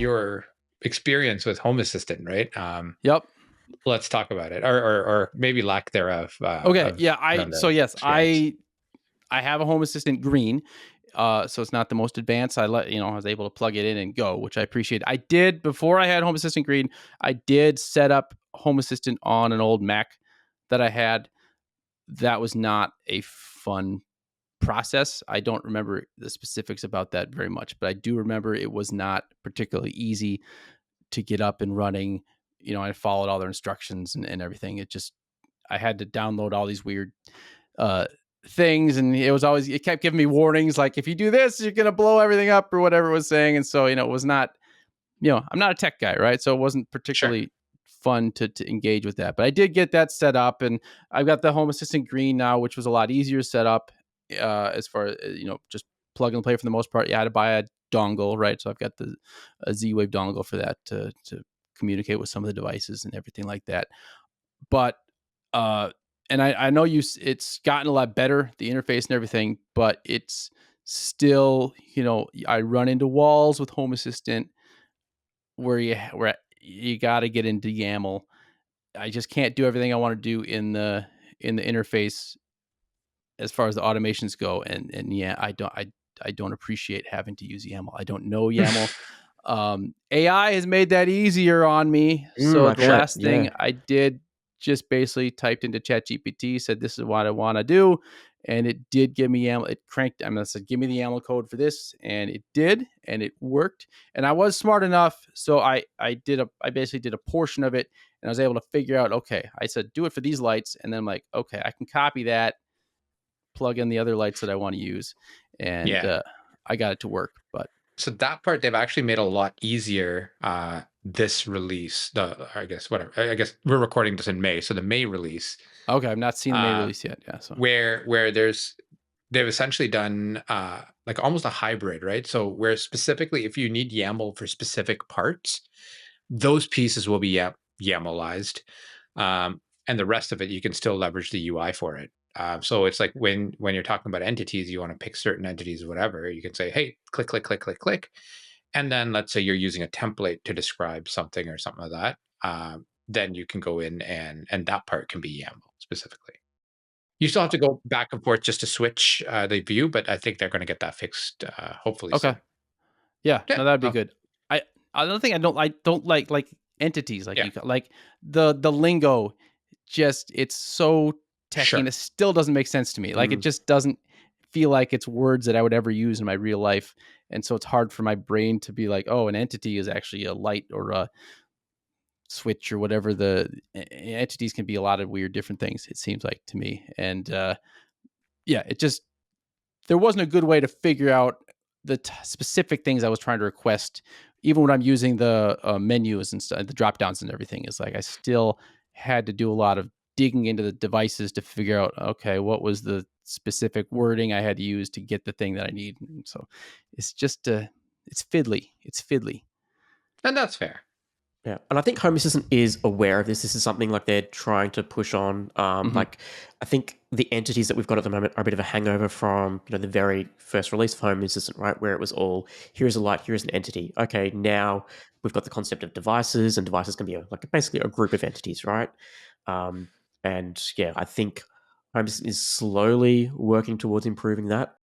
your experience with Home Assistant, right? Yep. Let's talk about it, or maybe lack thereof. Okay. Yeah. Around So the yes, experience. I have a Home Assistant Green. So it's not the most advanced. I was able to plug it in and go, which I appreciate. I did before I had Home Assistant Green. I did set up Home Assistant on an old Mac that I had. That was not a fun process. I don't remember the specifics about that very much, but I do remember it was not particularly easy to get up and running. I followed all their instructions and everything. I had to download all these weird uh, things, and it kept giving me warnings like, if you do this, you're gonna blow everything up or whatever it was saying. And so it was not, I'm not a tech guy, right? So it wasn't Sure. particularly fun to engage with that. But I did get that set up, and I've got the Home Assistant Green now, which was a lot easier to set up. As far as just plug and play for the most part. You had to buy a dongle, right? So I've got a Z-Wave dongle for that to communicate with some of the devices and everything like that. But and I know it's gotten a lot better, the interface and everything, but it's still, I run into walls with Home Assistant where you got to get into YAML. I just can't do everything I want to do in the interface as far as the automations go. And yeah, I don't appreciate having to use YAML. I don't know YAML. AI has made that easier on me. So I the bet. last thing I did, just basically typed into ChatGPT, said this is what I want to do, and it did give me YAML. It cranked. I said, give me the YAML code for this, and it did, and it worked. And I was smart enough, so I basically did a portion of it, and I was able to figure out. Okay, I said do it for these lights, and then I'm like, okay, I can copy that, plug in the other lights that I want to use, and Yeah. I got it to work. But So that part they've actually made a lot easier. This release, I guess whatever. I guess we're recording this in May, so the May release, okay, I've not seen the May uh, release yet. Yeah, so where they've essentially done like almost a hybrid, right? So where specifically, if you need YAML for specific parts, those pieces will be YAMLized, and the rest of it you can still leverage the UI for it. So it's like when you're talking about entities, you want to pick certain entities, or whatever. You can say, "Hey, click, click, click, click, click," and then let's say you're using a template to describe something or something like that. Then you can go in and that part can be YAML specifically. You still have to go back and forth just to switch the view, but I think they're going to get that fixed hopefully okay. soon. Yeah, Yeah. no, that'd be Oh, good. I Another thing I don't like entities like yeah. like the lingo. Just it's so techy, and Sure. it still doesn't make sense to me. Like it Mm. just doesn't feel like it's words that I would ever use in my real life, and so it's hard for my brain to be like, oh, an entity is actually a light or a switch or whatever. Entities can be a lot of weird different things. It seems like to me, and yeah, it just there wasn't a good way to figure out the specific things I was trying to request, even when I'm using the menus and stuff, the drop downs and everything. Is like I still had to do a lot of digging into the devices to figure out, okay, what was the specific wording I had to use to get the thing that I need. And so it's just, it's fiddly. It's fiddly. And that's fair. Yeah, and I think Home Assistant is aware of this. This is something like they're trying to push on. Hmm. Like, I think the entities that we've got at the moment are a bit of a hangover from the very first release of Home Assistant, right? Where it was all here's a light, here's an entity. Okay, now we've got the concept of devices, and devices can be like basically a group of entities, right? And yeah, I think Home Assistant is slowly working towards improving that.